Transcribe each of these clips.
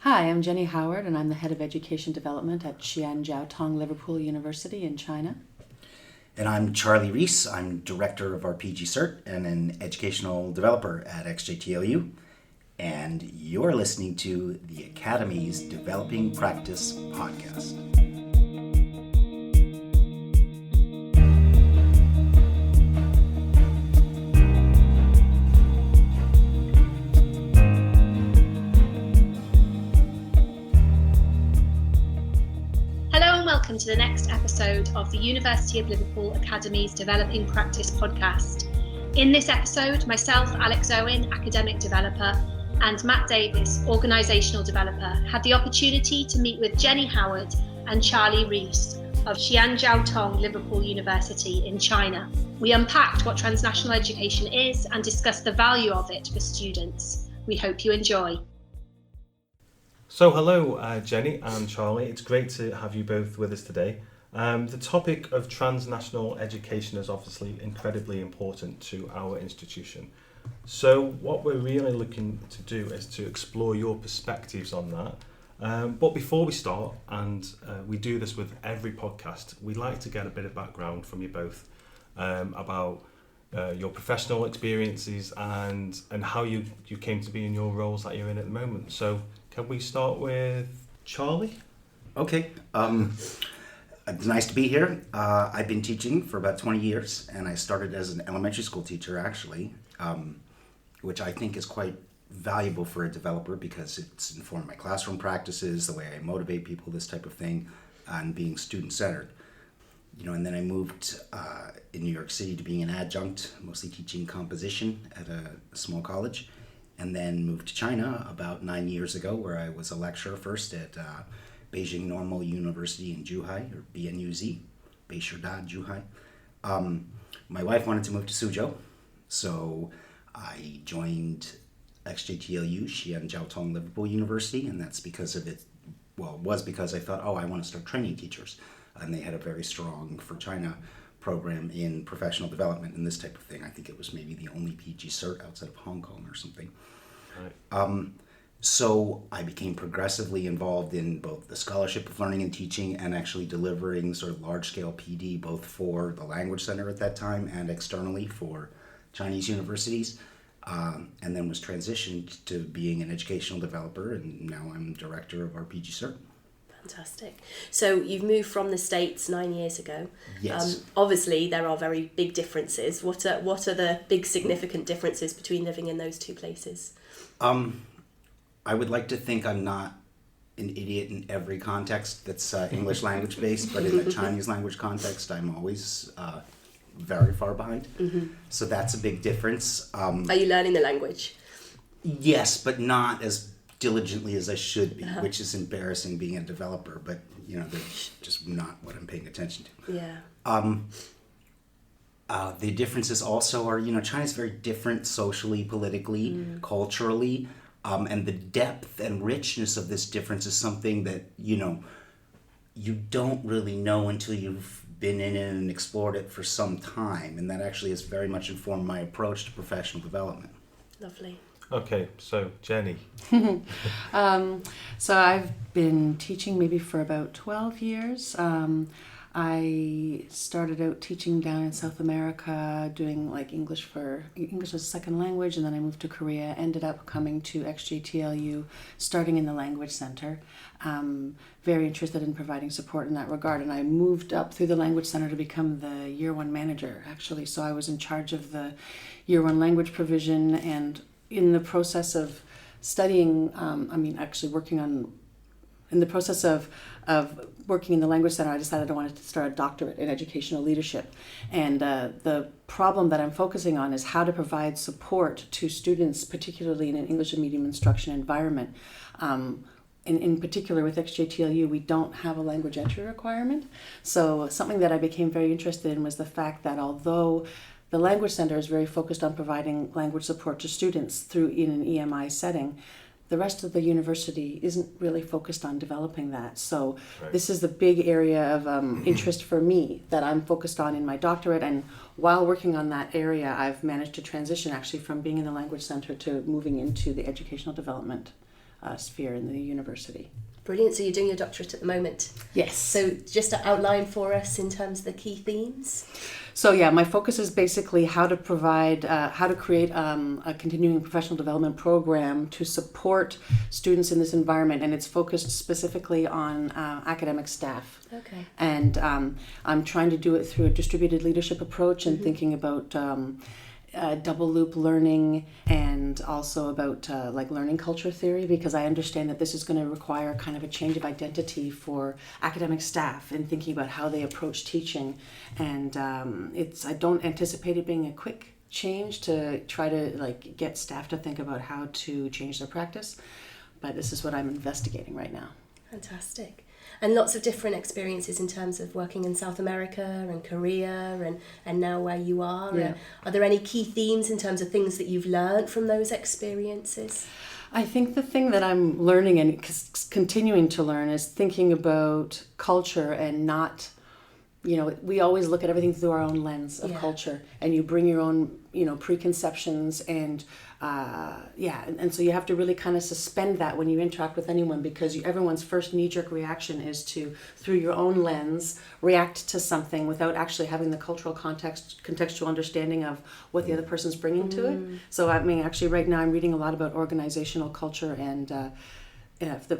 Hi, I'm Jenny Howard, and I'm the Head of Education Development at Xi'an Jiaotong-Liverpool University in China. And I'm Charlie Ries. I'm Director of our PG Cert and an Educational Developer at XJTLU. And you're listening to the Academy's Developing Practice podcast. Welcome to the next episode of the University of Liverpool Academy's Developing Practice podcast. In this episode, myself, Alex Owen, Academic Developer, and Matt Davis, Organisational Developer, had the opportunity to meet with Jenny Howard and Charlie Ries of Xi'an Jiaotong-Liverpool University in China. We unpacked what transnational education is and discussed the value of it for students. We hope you enjoy. So hello Jenny and Charlie, it's great to have you both with us today. The topic of transnational education is obviously incredibly important to our institution. So what we're really looking to do is to explore your perspectives on that. But before we start, and we do this with every podcast, we'd like to get a bit of background from you both about your professional experiences and how you came to be in your roles that you're in at the moment. So can we start with Charlie? Okay. It's nice to be here. I've been teaching for about 20 years, and I started as an elementary school teacher, actually, which I think is quite valuable for a developer because it's informed my classroom practices, the way I motivate people, this type of thing, and being student-centered. And then I moved in New York City to being an adjunct, mostly teaching composition at a small college. And then moved to China about 9 years ago, where I was a lecturer first at Beijing Normal University in Zhuhai, or BNUZ, Beishida, Zhuhai. My wife wanted to move to Suzhou, so I joined XJTLU, Xi'an Jiaotong-Liverpool University, and that's because of it. Well, it was because I thought, I want to start training teachers, and they had a very strong for China program in professional development and this type of thing. I think it was maybe the only PG cert outside of Hong Kong or something. Right. So I became progressively involved in both the scholarship of learning and teaching and actually delivering sort of large-scale PD both for the Language Center at that time and externally for Chinese universities, and then was transitioned to being an educational developer, and now I'm director of our PG cert. Fantastic. So you've moved from the States 9 years ago. Yes. Obviously, there are very big differences. What are the big significant differences between living in those two places? I would like to think I'm not an idiot in every context that's English language based, but in the Chinese language context, I'm always very far behind. Mm-hmm. So that's a big difference. Are you learning the language? Yes, but not as diligently as I should be, which is embarrassing being a developer, but they're just not what I'm paying attention to. Yeah. The differences also are, China's very different socially, politically, culturally, and the depth and richness of this difference is something that, you don't really know until you've been in it and explored it for some time, and that actually has very much informed my approach to professional development. Lovely. Okay, so Jenny. So I've been teaching maybe for about 12 years. I started out teaching down in South America, doing like English as a second language, and then I moved to Korea, ended up coming to XJTLU, starting in the Language Center. Very interested in providing support in that regard, and I moved up through the Language Center to become the Year 1 manager, actually. So I was in charge of the Year 1 language provision, and in the process of studying, in the process of working in the Language Center, I decided I wanted to start a doctorate in educational leadership. And the problem that I'm focusing on is how to provide support to students, particularly in an English and medium instruction environment. In particular with XJTLU, we don't have a language entry requirement. So something that I became very interested in was the fact that although the Language Center is very focused on providing language support to students in an EMI setting, the rest of the university isn't really focused on developing that. So This is the big area of interest for me that I'm focused on in my doctorate. And while working on that area, I've managed to transition actually from being in the Language Center to moving into the educational development sphere in the university. Brilliant. So you're doing your doctorate at the moment. Yes. So just to outline for us in terms of the key themes. So yeah, my focus is basically how to create a continuing professional development program to support students in this environment, and it's focused specifically on academic staff. Okay. And I'm trying to do it through a distributed leadership approach and thinking about double loop learning, and also about like learning culture theory, because I understand that this is going to require kind of a change of identity for academic staff in thinking about how they approach teaching. And I don't anticipate it being a quick change to try to like get staff to think about how to change their practice, but this is what I'm investigating right now. Fantastic. And lots of different experiences in terms of working in South America and Korea and now where you are. Yeah. Are there any key themes in terms of things that you've learned from those experiences? I think the thing that I'm learning and continuing to learn is thinking about culture and not, we always look at everything through our own lens of culture, and you bring your own, preconceptions and and so you have to really kind of suspend that when you interact with anyone, because everyone's first knee-jerk reaction is to, through your own lens, react to something without actually having the cultural contextual understanding of what the other person's bringing to it. So I mean, actually right now I'm reading a lot about organizational culture and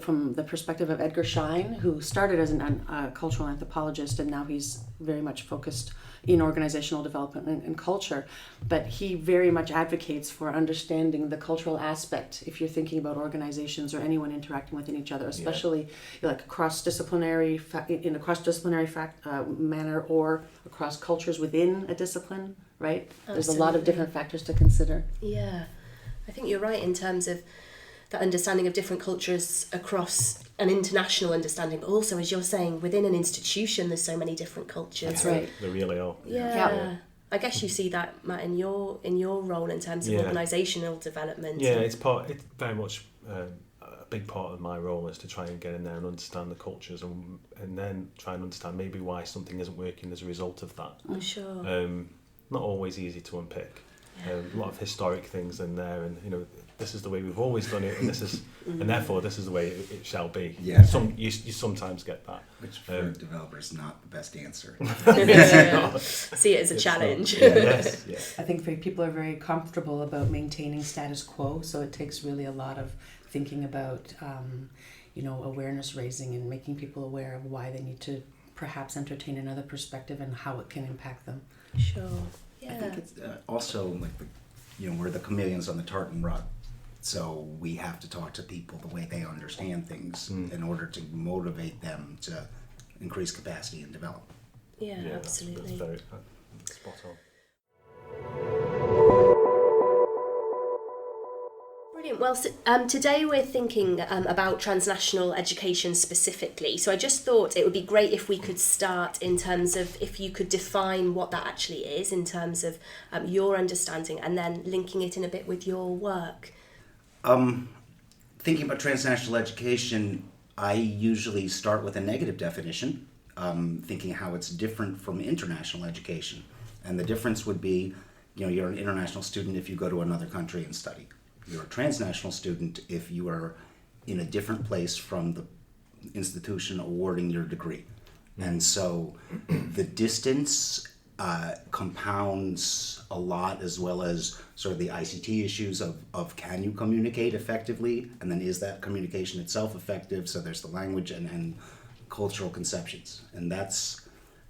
from the perspective of Edgar Schein, who started as a cultural anthropologist, and now he's very much focused in organizational development and culture. But he very much advocates for understanding the cultural aspect if you're thinking about organizations or anyone interacting with each other, especially like cross-disciplinary in a cross-disciplinary manner, or across cultures within a discipline, right? Absolutely. There's a lot of different factors to consider. Yeah, I think you're right in terms of that understanding of different cultures across an international understanding, but also, as you're saying, within an institution there's so many different cultures. That's right. They really are. Yeah. I guess you see that, Matt, in your role in terms of organisational development. Yeah, it's very much a big part of my role is to try and get in there and understand the cultures, and then try and understand maybe why something isn't working as a result of that. I'm sure. Not always easy to unpick. A lot of historic things in there, and this is the way we've always done it, and this is, and therefore this is the way it shall be. Yeah. You sometimes get that, which for developers not the best answer. See it as a challenge. I think people are very comfortable about maintaining status quo, so it takes really a lot of thinking about awareness raising and making people aware of why they need to perhaps entertain another perspective and how it can impact them. Sure. I think it's also like we're the chameleons on the tartan rug, so we have to talk to people the way they understand things in order to motivate them to increase capacity and develop. Yeah, absolutely. That's very spot on. Brilliant. Well, today we're thinking about transnational education specifically. So I just thought it would be great if we could start in terms of if you could define what that actually is in terms of your understanding, and then linking it in a bit with your work. Thinking about transnational education, I usually start with a negative definition, thinking how it's different from international education. And the difference would be, you're an international student if you go to another country and study. You're a transnational student if you are in a different place from the institution awarding your degree. And so the distance compounds a lot, as well as sort of the ICT issues of can you communicate effectively, and then is that communication itself effective? So there's the language and cultural conceptions. And that's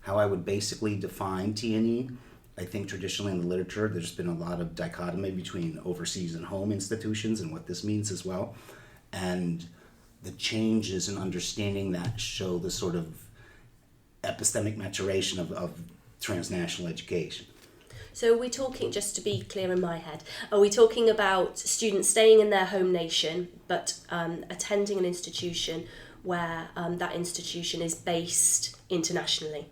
how I would basically define T&E. I think traditionally in the literature, there's been a lot of dichotomy between overseas and home institutions and what this means as well. And the changes in understanding that show the sort of epistemic maturation of transnational education. So are we talking, just to be clear in my head, are we talking about students staying in their home nation but attending an institution where that institution is based internationally?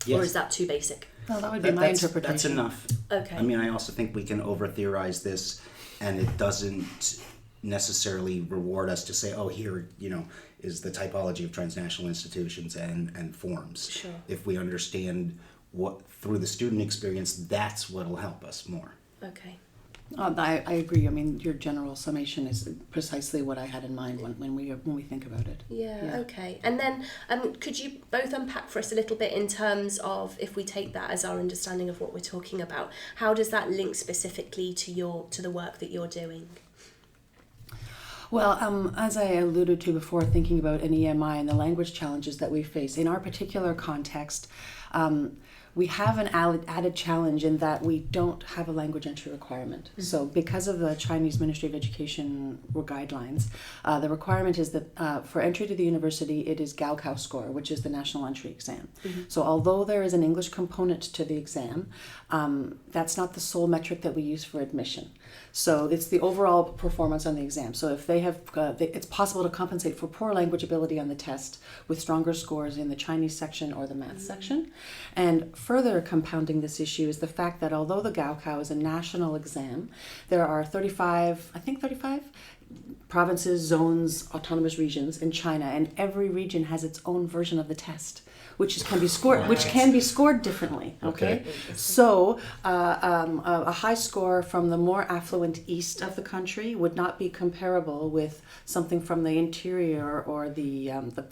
Yes. Or is that too basic? Well, that would be my interpretation. That's enough. Okay. I mean, I also think we can over-theorize this, and it doesn't necessarily reward us to say, oh, here, is the typology of transnational institutions and forms. Sure. If we understand what, through the student experience, that's what will help us more. Okay. I agree. I mean, your general summation is precisely what I had in mind when we think about it. Yeah. Okay. And then could you both unpack for us a little bit in terms of, if we take that as our understanding of what we're talking about, how does that link specifically to the work that you're doing? Well, as I alluded to before, thinking about an EMI and the language challenges that we face, in our particular context, we have an added challenge in that we don't have a language entry requirement. Mm-hmm. So because of the Chinese Ministry of Education guidelines, the requirement is that for entry to the university, it is Gaokao score, which is the national entry exam. Mm-hmm. So although there is an English component to the exam, that's not the sole metric that we use for admission. So it's the overall performance on the exam. So if they have, it's possible to compensate for poor language ability on the test with stronger scores in the Chinese section or the math section. And further compounding this issue is the fact that although the Gaokao is a national exam, there are 35 provinces, zones, autonomous regions in China, and every region has its own version of the test, which can be scored differently. Okay, so a high score from the more affluent east of the country would not be comparable with something from the interior or the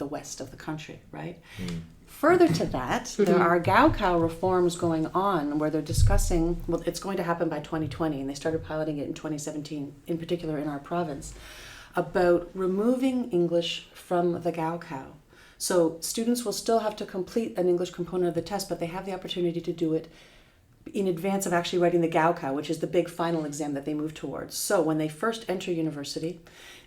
west of the country, right? Mm. Further to that, there are Gaokao reforms going on where they're discussing, well, it's going to happen by 2020, and they started piloting it in 2017, in particular in our province, about removing English from the Gaokao. So students will still have to complete an English component of the test, but they have the opportunity to do it in advance of actually writing the Gaokao, which is the big final exam that they move towards. So when they first enter university,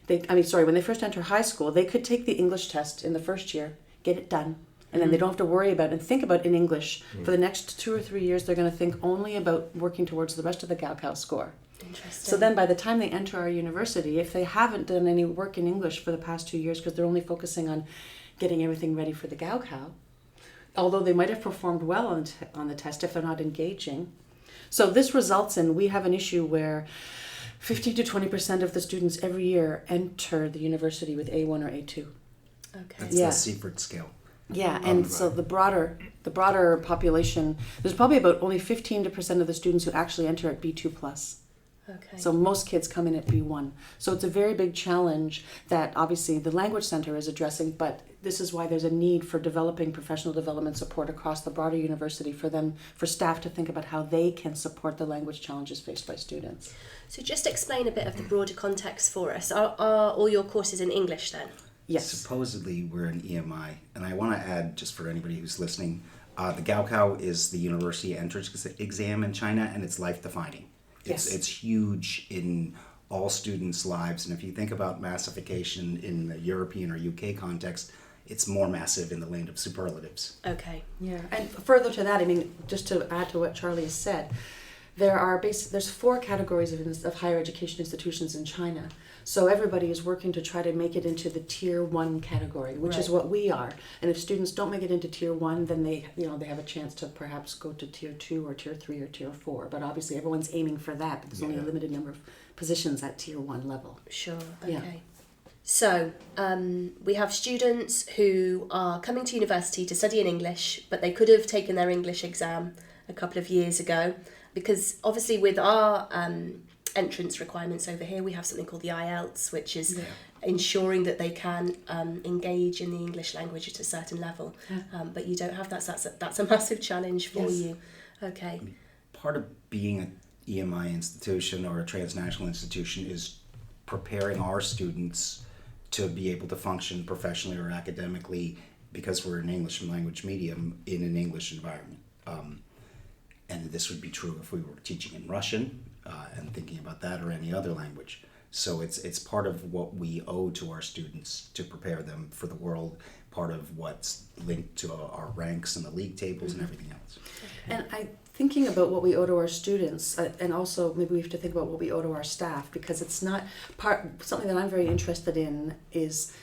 when they first enter high school, they could take the English test in the first year, get it done, and then they don't have to worry about and think about in English. For the next 2 or 3 years, they're going to think only about working towards the rest of the Gaokao score. Interesting. So then by the time they enter our university, if they haven't done any work in English for the past 2 years because they're only focusing on getting everything ready for the Gaokao, although they might have performed well on the test if they're not engaging. So this results in, we have an issue where 15 to 20% of the students every year enter the university with A1 or A2. Okay. That's the Seifert scale. Yeah, and so the broader population, there's probably about only 15% of the students who actually enter at B2+. Okay. So most kids come in at B1. So it's a very big challenge that obviously the Language Center is addressing, but this is why there's a need for developing professional development support across the broader university for staff to think about how they can support the language challenges faced by students. So just explain a bit of the broader context for us. Are all your courses in English then? Yes. Supposedly we're an EMI, and I want to add, just for anybody who's listening, the Gaokao is the university entrance exam in China, and it's life-defining. It's huge in all students' lives, and if you think about massification in the European or UK context, it's more massive in the land of superlatives. Okay. Yeah, and further to that, I mean, just to add to what Charlie has said, there's 4 categories of higher education institutions in China. So everybody is working to try to make it into the Tier 1 category, which is what we are. And if students don't make it into Tier 1, then they have a chance to perhaps go to Tier 2 or Tier 3 or Tier 4. But obviously everyone's aiming for that, but there's only a limited number of positions at Tier 1 level. Sure, okay. Yeah. So we have students who are coming to university to study in English, but they could have taken their English exam a couple of years ago, because obviously with our entrance requirements over here, we have something called the IELTS, which is ensuring that they can engage in the English language at a certain level. But you don't have that, so that's a massive challenge for you. Okay. Part of being an EMI institution or a transnational institution is preparing our students to be able to function professionally or academically, because we're an English language medium in an English environment. And this would be true if we were teaching in Russian and thinking about that, or any other language. So it's part of what we owe to our students to prepare them for the world, part of what's linked to our ranks and the league tables and everything else. And thinking about what we owe to our students, and also maybe we have to think about what we owe to our staff, because it's not something that I'm very interested in is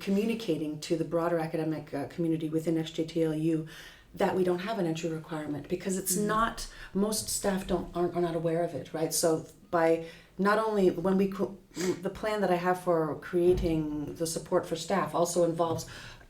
communicating to the broader academic community within XJTLU that we don't have an entry requirement, because it's not, most staff are not aware of it, right? So by not only the plan that I have for creating the support for staff also involves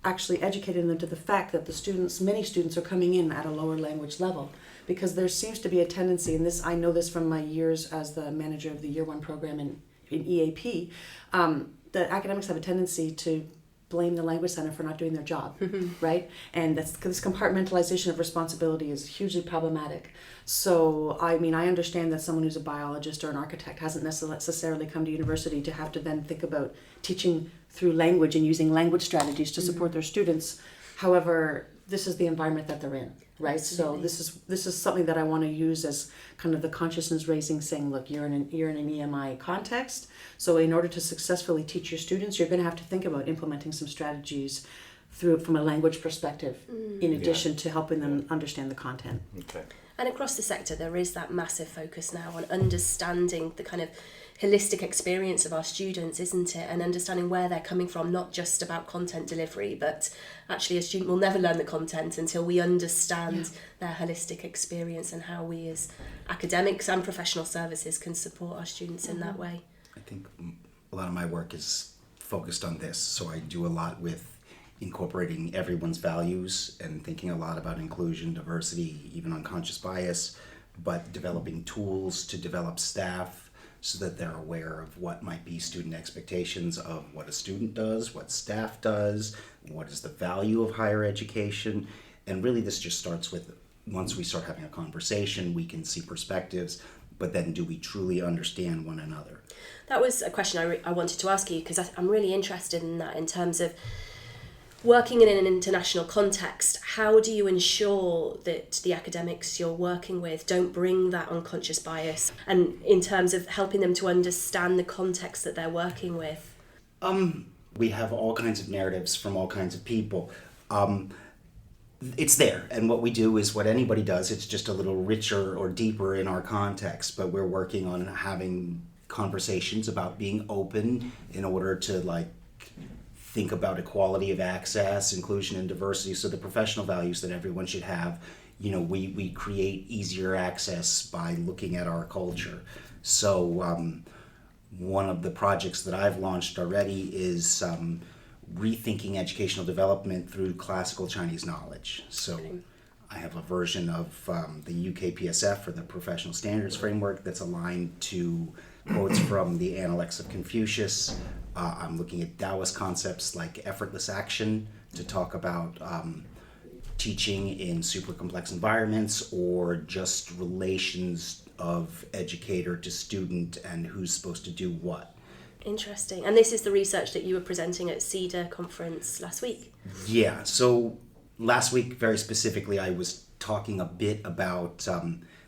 actually educating them to the fact that many students are coming in at a lower language level. because there seems to be a tendency, and this I know this from my years as the manager of the Year 1 program in EAP, the academics have a tendency to blame the Language Center for not doing their job, right? And this compartmentalization of responsibility is hugely problematic. So, I mean, I understand that someone who's a biologist or an architect hasn't necessarily come to university to have to then think about teaching through language and using language strategies to support their students. However, this is the environment that they're in, right? Absolutely. So this is something that I want to use as kind of the consciousness raising, saying, look, you're in an EMI context. So in order to successfully teach your students, you're going to have to think about implementing some strategies from a language perspective, in addition to helping them understand the content. Okay. And across the sector, there is that massive focus now on understanding the kind of holistic experience of our students, isn't it? And understanding where they're coming from, not just about content delivery, but actually a student will never learn the content until we understand their holistic experience and how we as academics and professional services can support our students in that way. I think a lot of my work is focused on this. So I do a lot with incorporating everyone's values and thinking a lot about inclusion, diversity, even unconscious bias, but developing tools to develop staff so that they're aware of what might be student expectations of what a student does, what staff does, what is the value of higher education. And really this just starts with, once we start having a conversation, we can see perspectives, but then do we truly understand one another? That was a question I wanted to ask you, because I'm really interested in that in terms of working in an international context. How do you ensure that the academics you're working with don't bring that unconscious bias, and in terms of helping them to understand the context that they're working with? We have all kinds of narratives from all kinds of people. It's there, and what we do is what anybody does. It's just a little richer or deeper in our context, but we're working on having conversations about being open in order to think about equality of access, inclusion, and diversity. So the professional values that everyone should have, we create easier access by looking at our culture. So one of the projects that I've launched already is rethinking educational development through classical Chinese knowledge. So I have a version of the UK PSF, or the Professional Standards Framework, that's aligned to quotes from the Analects of Confucius. I'm looking at Taoist concepts like effortless action to talk about teaching in super complex environments, or just relations of educator to student and who's supposed to do what. Interesting. And this is the research that you were presenting at CEDAR conference last week? Yeah, so last week, very specifically, I was talking a bit about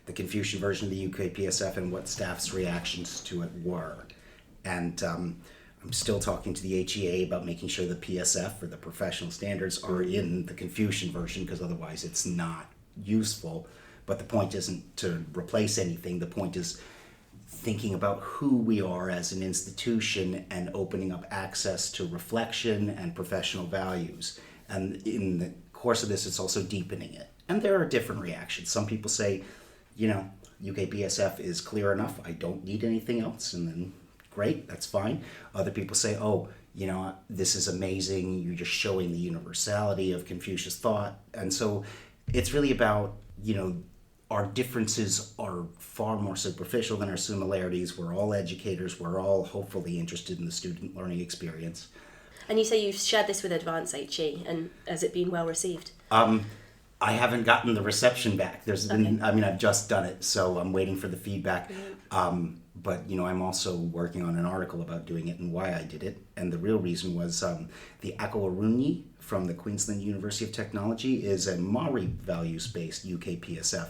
the Confucian version of the UK PSF and what staff's reactions to it were. And I'm still talking to the HEA about making sure the PSF, or the professional standards, are in the Confucian version, because otherwise it's not useful. But the point isn't to replace anything. The point is thinking about who we are as an institution and opening up access to reflection and professional values. And in the course of this, it's also deepening it. And there are different reactions. Some people say, UK PSF is clear enough, I don't need anything else, and then great, that's fine. Other people say, this is amazing, you're just showing the universality of Confucius thought. And so it's really about, our differences are far more superficial than our similarities. We're all educators, we're all hopefully interested in the student learning experience. And you say you've shared this with Advanced HE, and has it been well received? I haven't gotten the reception back. I've just done it, so I'm waiting for the feedback. But I'm also working on an article about doing it and why I did it. And the real reason was the Akawaruni from the Queensland University of Technology is a Maori values-based UK PSF.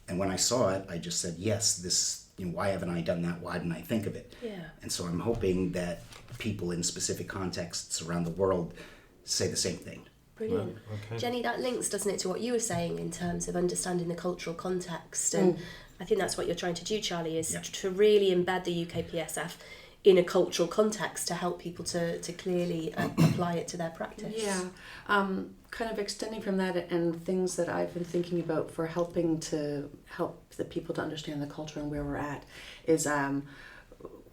And when I saw it, I just said, yes, this, why haven't I done that? Why didn't I think of it? Yeah. And so I'm hoping that people in specific contexts around the world say the same thing. Brilliant. Okay. Jenny, that links, doesn't it, to what you were saying in terms of understanding the cultural context. And I think that's what you're trying to do, Charlie, is to really embed the UK PSF in a cultural context to help people to clearly apply it to their practice. Yeah. Kind of extending from that, and things that I've been thinking about for helping to help the people to understand the culture and where we're at is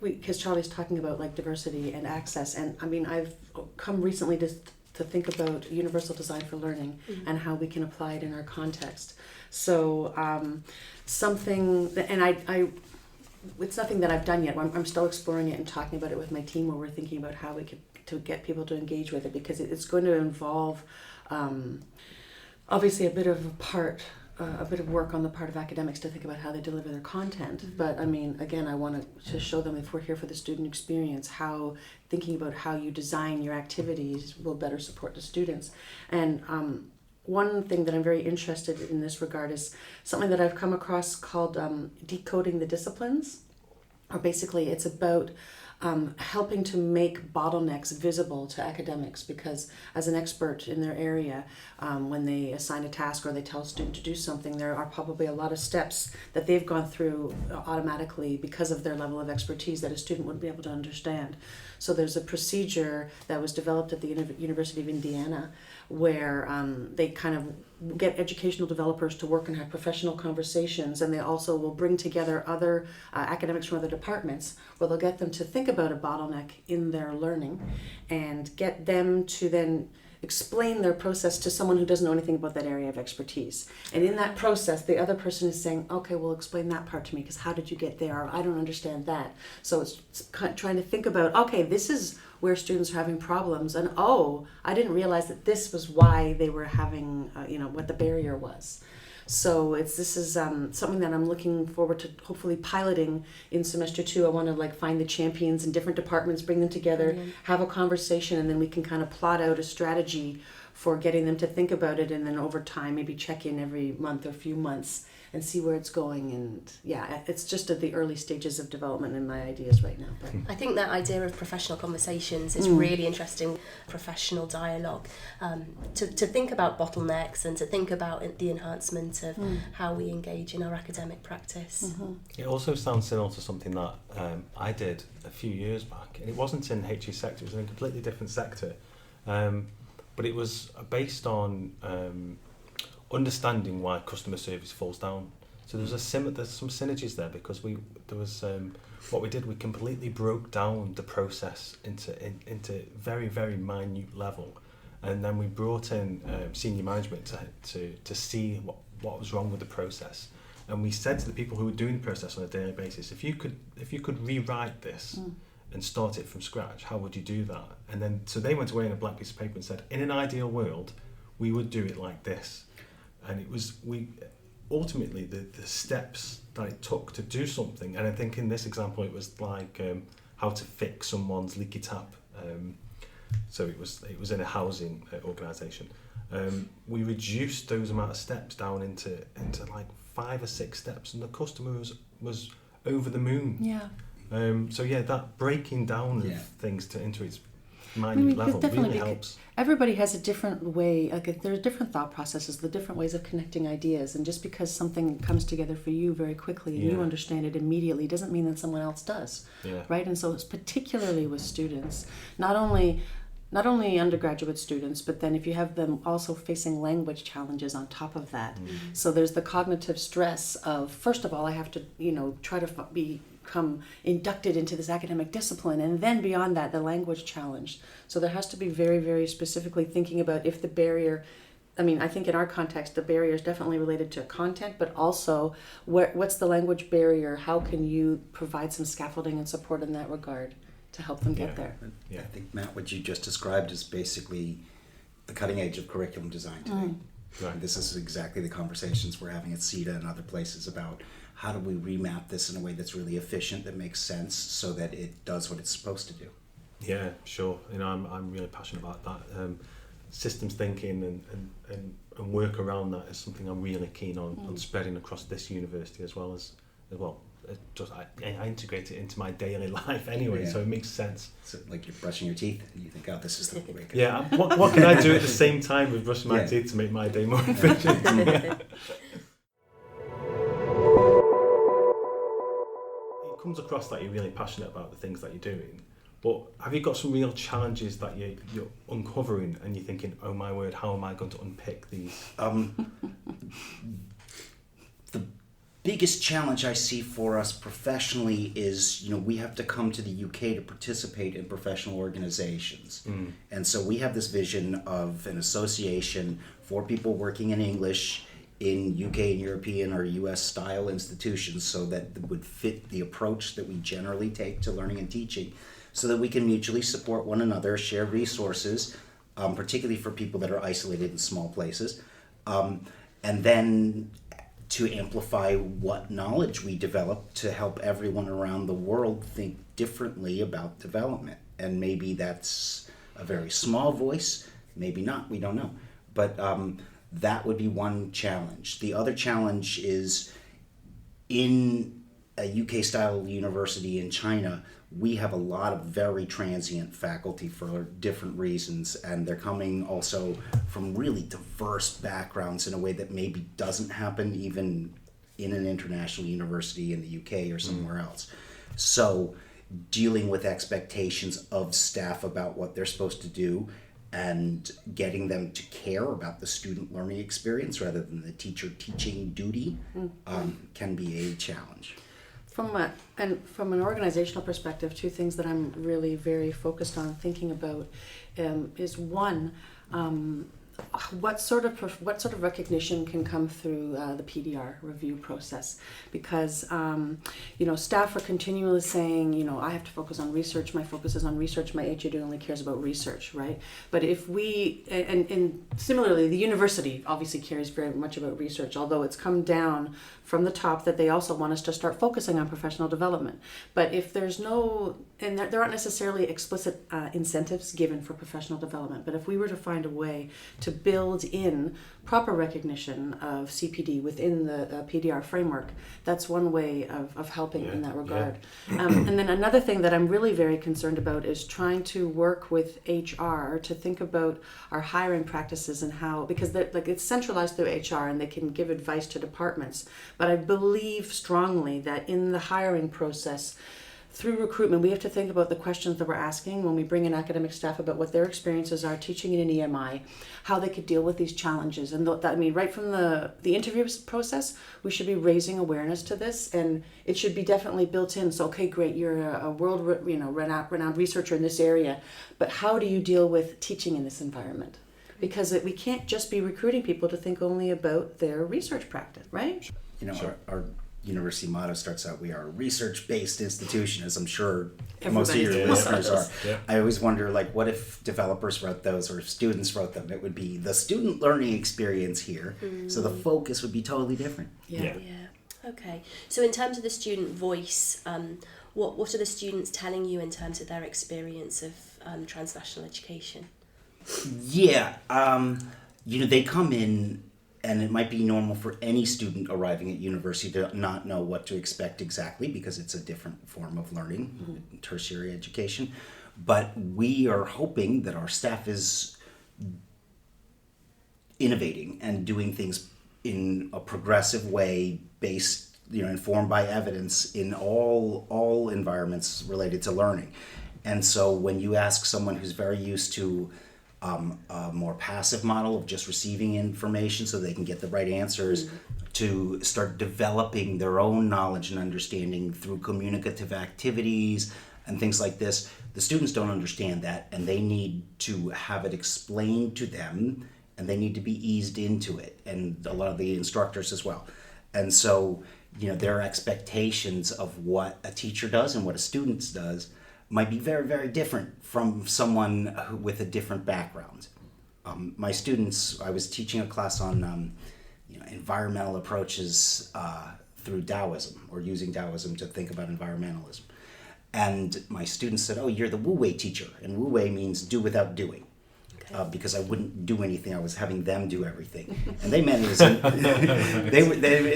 because Charlie's talking about diversity and access, and I've come recently to to think about universal design for learning and how we can apply it in our context. So it's nothing that I've done yet. I'm still exploring it and talking about it with my team, where we're thinking about how we could to get people to engage with it, because it's going to involve obviously a bit of work on the part of academics to think about how they deliver their content. But I mean, again, I want to show them, if we're here for the student experience, how thinking about how you design your activities will better support the students. And one thing that I'm very interested in this regard is something that I've come across called decoding the disciplines. Or basically, it's about helping to make bottlenecks visible to academics, because as an expert in their area, when they assign a task or they tell a student to do something, there are probably a lot of steps that they've gone through automatically because of their level of expertise that a student wouldn't be able to understand. So there's a procedure that was developed at the University of Indiana where they kind of get educational developers to work and have professional conversations, and they also will bring together other academics from other departments, where they'll get them to think about a bottleneck in their learning and get them to then explain their process to someone who doesn't know anything about that area of expertise. And in that process, the other person is saying, okay, well, explain that part to me, because how did you get there? Or, I don't understand that. So it's trying to think about, okay, this is where students are having problems, and oh, I didn't realize that this was why they were having, what the barrier was. So this is something that I'm looking forward to hopefully piloting in semester 2. I want to find the champions in different departments, bring them together, have a conversation, and then we can kind of plot out a strategy for getting them to think about it, and then over time maybe check in every month or a few months and see where it's going. And yeah, it's just at the early stages of development in my ideas right now. But I think that idea of professional conversations is really interesting, professional dialogue, to think about bottlenecks and to think about the enhancement of how we engage in our academic practice. It also sounds similar to something that I did a few years back, and it wasn't in HE sector, it was in a completely different sector, but it was based on understanding why customer service falls down. So there's some synergies there, because what we did, we completely broke down the process into very, very minute level, and then we brought in senior management to see what was wrong with the process. And we said to the people who were doing the process on a daily basis, if you could rewrite this and start it from scratch, how would you do that? And then so they went away on a blank piece of paper and said, in an ideal world, we would do it like this. And it was ultimately the steps that it took to do something. And I think in this example, it was like how to fix someone's leaky tap. So it was in a housing organisation. We reduced those amount of steps down into like 5 or 6 steps, and the customer was over the moon. yeah. That breaking down of things into its minute level really helps. Everybody has a different way, there are different thought processes, the different ways of connecting ideas, and just because something comes together for you very quickly and you understand it immediately doesn't mean that someone else does, right? And so it's particularly with students, not only undergraduate students, but then if you have them also facing language challenges on top of that. So there's the cognitive stress of, first of all, I have to, try to become inducted into this academic discipline, and then beyond that, the language challenge. So there has to be very, very specifically thinking about if the barrier, I think in our context, the barrier is definitely related to content, but also what's the language barrier? How can you provide some scaffolding and support in that regard to help them get there? I think, Matt, what you just described is basically the cutting edge of curriculum design today. Right. This is exactly the conversations we're having at CETA and other places about how do we remap this in a way that's really efficient, that makes sense, so that it does what it's supposed to do. Yeah, sure. I'm really passionate about that. Systems thinking and work around that is something I'm really keen on spreading across this university as well. I integrate it into my daily life anyway, so it makes sense. So like you're brushing your teeth and you think, oh, this is the way. Yeah, what can I do at the same time with brushing my teeth to make my day more efficient? It comes across that you're really passionate about the things that you're doing, but have you got some real challenges that you're uncovering and you're thinking, oh my word, how am I going to unpick these? biggest challenge I see for us professionally is, we have to come to the UK to participate in professional organizations. And so we have this vision of an association for people working in English in UK and European or US style institutions, so that would fit the approach that we generally take to learning and teaching, so that we can mutually support one another, share resources, particularly for people that are isolated in small places, and then to amplify what knowledge we develop to help everyone around the world think differently about development. And maybe that's a very small voice, maybe not, we don't know. But that would be one challenge. The other challenge is, in a UK-style university in China, we have a lot of very transient faculty for different reasons, and they're coming also from really diverse backgrounds in a way that maybe doesn't happen even in an international university in the UK or somewhere else. So dealing with expectations of staff about what they're supposed to do and getting them to care about the student learning experience rather than the teacher teaching duty can be a challenge. From an organizational perspective, two things that I'm really very focused on thinking about is one, what sort of recognition can come through the PDR review process, because staff are continually saying, I have to focus on research, my focus is on research, my HED only cares about research, right? But if we, and similarly, the university obviously cares very much about research, although it's come down from the top that they also want us to start focusing on professional development. But if there's no, and there aren't necessarily explicit incentives given for professional development, but if we were to find a way to build in proper recognition of CPD within the PDR framework, that's one way of helping in that regard. And then another thing that I'm really very concerned about is trying to work with HR to think about our hiring practices and how, because it's centralized through HR and they can give advice to departments. But I believe strongly that in the hiring process, through recruitment, we have to think about the questions that we're asking when we bring in academic staff about what their experiences are teaching in an EMI, how they could deal with these challenges. And right from the interview process, we should be raising awareness to this, and it should be definitely built in. So, okay, great, you're a world renowned researcher in this area, but how do you deal with teaching in this environment? Because we can't just be recruiting people to think only about their research practice, right? Sure. Our university motto starts out, we are a research-based institution, as I'm sure Everybody's most of your listeners are. Yeah. I always wonder, what if developers wrote those or if students wrote them? It would be the student learning experience here. So the focus would be totally different. Yeah. Okay. So in terms of the student voice, what are the students telling you in terms of their experience of transnational education? Yeah. They come in, and it might be normal for any student arriving at university to not know what to expect exactly, because it's a different form of learning, tertiary education. But we are hoping that our staff is innovating and doing things in a progressive way, based, informed by evidence in all environments related to learning. And so when you ask someone who's very used to a more passive model of just receiving information so they can get the right answers, to start developing their own knowledge and understanding through communicative activities and things like this, the students don't understand that, and they need to have it explained to them, and they need to be eased into it, and a lot of the instructors as well. And so, their expectations of what a teacher does and what a student does might be very, very different from someone with a different background. My students, I was teaching a class on environmental approaches through Taoism, or using Taoism to think about environmentalism. And my students said, "Oh, you're the Wu Wei teacher," and Wu Wei means do without doing. Because I wouldn't do anything, I was having them do everything, and they meant it as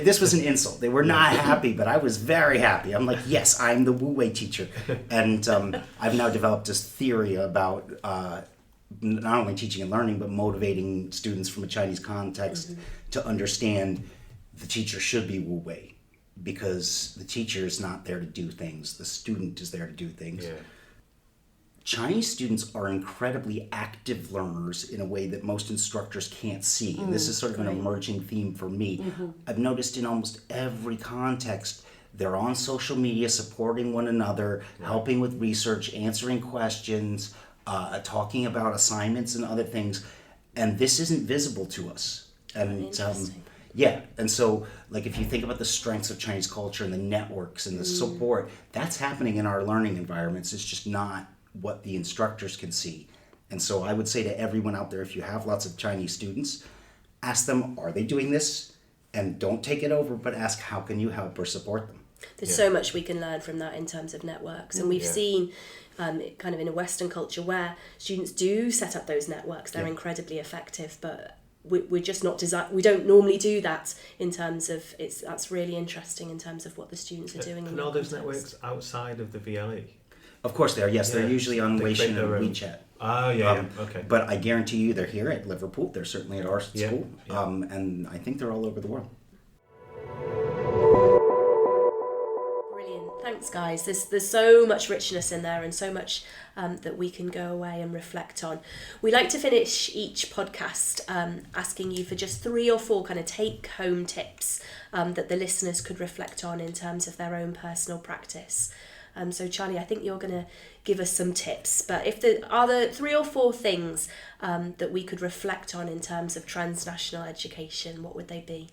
this was an insult. They were not happy, but I was very happy. I'm like, yes, I'm the Wu Wei teacher, and I've now developed this theory about not only teaching and learning, but motivating students from a Chinese context to understand the teacher should be Wu Wei, because the teacher is not there to do things; the student is there to do things. Yeah. Chinese students are incredibly active learners in a way that most instructors can't see. And this is sort of an emerging theme for me. I've noticed in almost every context, they're on social media supporting one another, helping with research, answering questions, talking about assignments and other things. And this isn't visible to us. And yeah, and so like if you think about the strengths of Chinese culture and the networks and the support, that's happening in our learning environments. It's just not what the instructors can see. And so I would say to everyone out there, if you have lots of Chinese students, ask them, are they doing this? And don't take it over, but ask, how can you help or support them? There's so much we can learn from that in terms of networks. And we've seen kind of in a Western culture where students do set up those networks, they're incredibly effective, but we're just not we don't normally do that in terms of that's really interesting in terms of what the students are doing. And all those networks outside of the VLE? Of course they are, yes. They're usually on Weixin and WeChat. Oh, yeah, okay. But I guarantee you they're here at Liverpool. They're certainly at our school. Yeah. And I think they're all over the world. Brilliant. Thanks, guys. There's so much richness in there and so much that we can go away and reflect on. We like to finish each podcast asking you for just 3 or 4 kind of take-home tips that the listeners could reflect on in terms of their own personal practice. So Charlie, I think you're going to give us some tips, but if there are 3 or 4 things that we could reflect on in terms of transnational education, what would they be?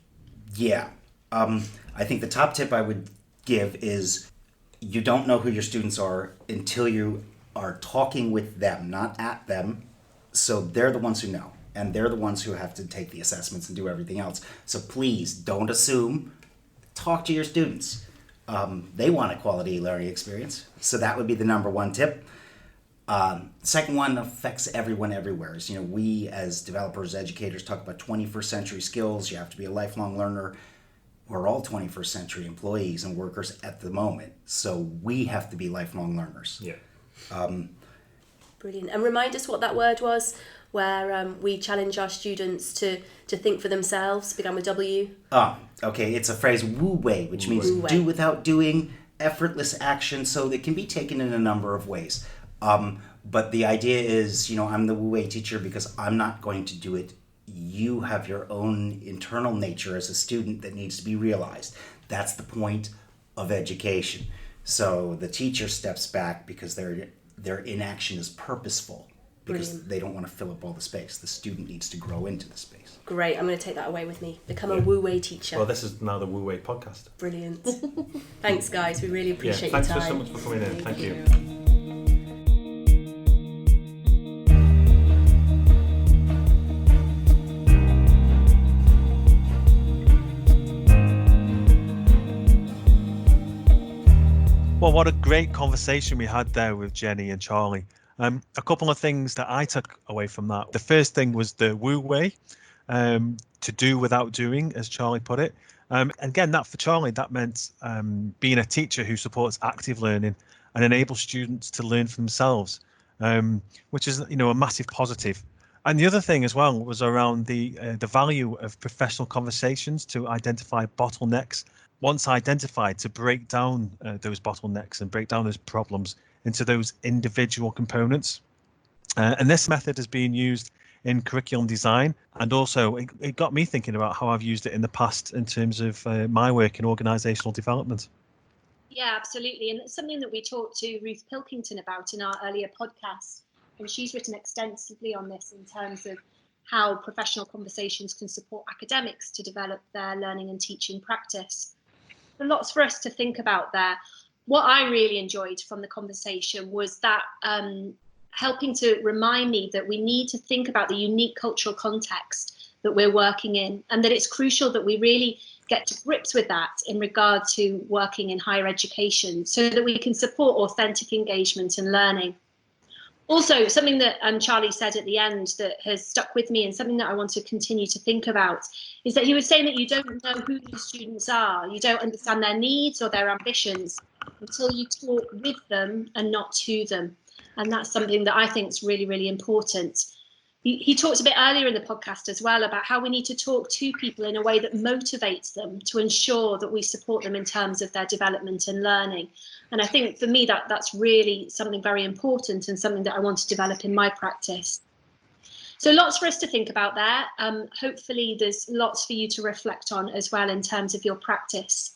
Yeah. I think the top tip I would give is you don't know who your students are until you are talking with them, not at them. So they're the ones who know, and they're the ones who have to take the assessments and do everything else. So please don't assume. Talk to your students. They want a quality learning experience. So that would be the number 1 tip. Second one affects everyone everywhere. You know, we as developers, educators talk about 21st century skills. You have to be a lifelong learner. We're all 21st century employees and workers at the moment. So we have to be lifelong learners. Yeah. Brilliant. And remind us what that word was, where we challenge our students to think for themselves, began with W. Oh, okay. It's a phrase, wu wei, which means do without doing, effortless action. So it can be taken in a number of ways. But the idea is, you know, I'm the wu wei teacher because I'm not going to do it. You have your own internal nature as a student that needs to be realized. That's the point of education. So the teacher steps back because their inaction is purposeful. Because Brilliant. They don't want to fill up all the space. The student needs to grow into the space. Great, I'm going to take that away with me. Become a Wu Wei teacher. Well, this is now the Wu Wei podcast. Brilliant. Thanks, guys. We really appreciate your time. Thanks so much for coming in. Thank you. Well, what a great conversation we had there with Jenny and Charlie. A couple of things that I took away from that. The first thing was the Wu Wei, to do without doing, as Charlie put it. Again, that for Charlie, that meant being a teacher who supports active learning and enables students to learn for themselves, which is, you know, a massive positive. And the other thing as well was around the value of professional conversations to identify bottlenecks. Once identified, to break down those bottlenecks and break down those problems into those individual components. And this method is being used in curriculum design, and also it got me thinking about how I've used it in the past in terms of my work in organisational development. Yeah, absolutely. And it's something that we talked to Ruth Pilkington about in our earlier podcast. And she's written extensively on this in terms of how professional conversations can support academics to develop their learning and teaching practice. But lots for us to think about there. What I really enjoyed from the conversation was that helping to remind me that we need to think about the unique cultural context that we're working in, and that it's crucial that we really get to grips with that in regard to working in higher education so that we can support authentic engagement and learning. Also, something that Charlie said at the end that has stuck with me and something that I want to continue to think about is that he was saying that you don't know who the students are, you don't understand their needs or their ambitions until you talk with them and not to them. And that's something that I think is really, really important. He talked a bit earlier in the podcast as well about how we need to talk to people in a way that motivates them to ensure that we support them in terms of their development and learning. And I think for me that's really something very important and something that I want to develop in my practice. So lots for us to think about there. Hopefully there's lots for you to reflect on as well in terms of your practice.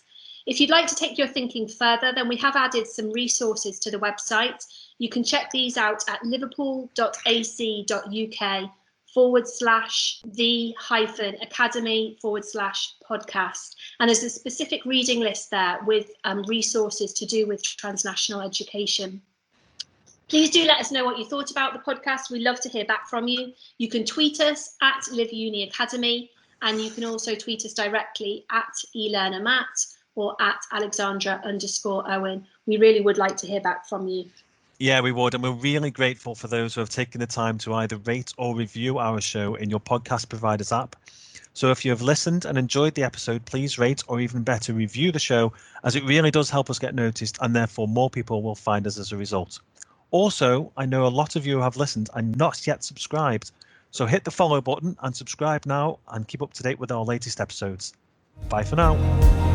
If you'd like to take your thinking further, then we have added some resources to the website. You can check these out at liverpool.ac.uk/the-academy/podcast. And there's a specific reading list there with resources to do with transnational education. Please do let us know what you thought about the podcast. We love to hear back from you. You can tweet us at LiveUniAcademy, and you can also tweet us directly at eLearnerMatt or at Alexandra_Owen. We really would like to hear back from you. Yeah, we would. And we're really grateful for those who have taken the time to either rate or review our show in your podcast provider's app. So if you have listened and enjoyed the episode, please rate or even better review the show, as it really does help us get noticed and therefore more people will find us as a result. Also, I know a lot of you have listened and not yet subscribed. So hit the follow button and subscribe now and keep up to date with our latest episodes. Bye for now.